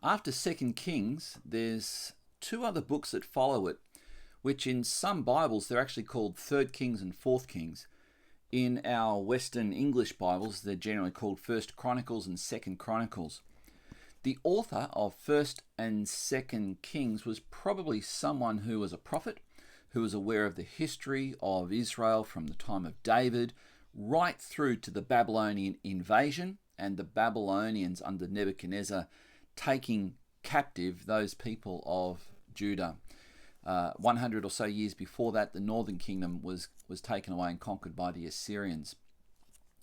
After Second Kings, there's two other books that follow it, which in some Bibles they're actually called Third Kings and Fourth Kings. In our Western English Bibles, they're generally called First Chronicles and Second Chronicles. The author of First and Second Kings was probably someone who was a prophet, who was aware of the history of Israel from the time of David, right through to the Babylonian invasion and the Babylonians under Nebuchadnezzar taking captive those people of Judah. 100 or so years before that, the northern kingdom was taken away and conquered by the Assyrians.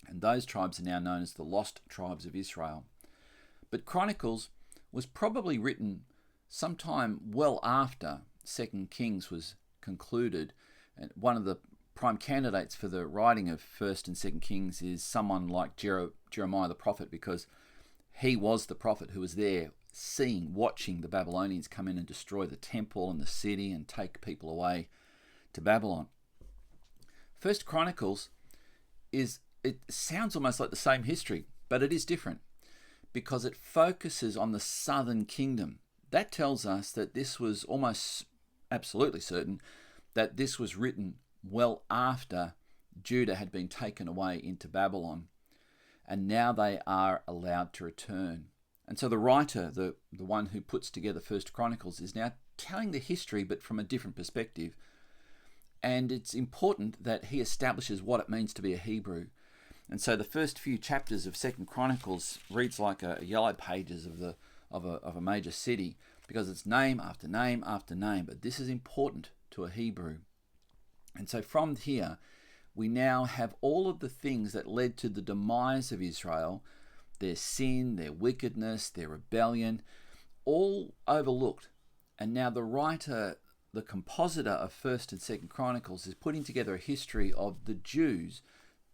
And those tribes are now known as the lost tribes of Israel. But Chronicles was probably written sometime well after Second Kings was concluded. And one of the prime candidates for the writing of First and Second Kings is someone like Jeremiah the prophet, because he was the prophet who was there watching the Babylonians come in and destroy the temple and the city and take people away to Babylon. First Chronicles it sounds almost like the same history, but it is different because it focuses on the southern kingdom. That tells us that this was almost absolutely certain that this was written well after Judah had been taken away into Babylon, and now they are allowed to return. And so the writer, the one who puts together First Chronicles, is now telling the history but from a different perspective. And it's important that he establishes what it means to be a Hebrew. And so the first few chapters of Second Chronicles reads like a yellow pages of a major city, because it's name after name after name. But this is important to a Hebrew. And so from here, we now have all of the things that led to the demise of Israel, their sin, their wickedness, their rebellion, all overlooked. And now the writer, the compositor of First and Second Chronicles, is putting together a history of the Jews.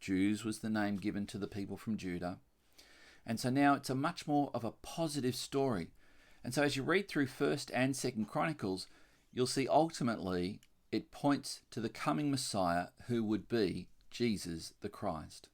Jews was the name given to the people from Judah. And so now it's a much more of a positive story. And so as you read through First and Second Chronicles, you'll see ultimately it points to the coming Messiah, who would be Jesus the Christ.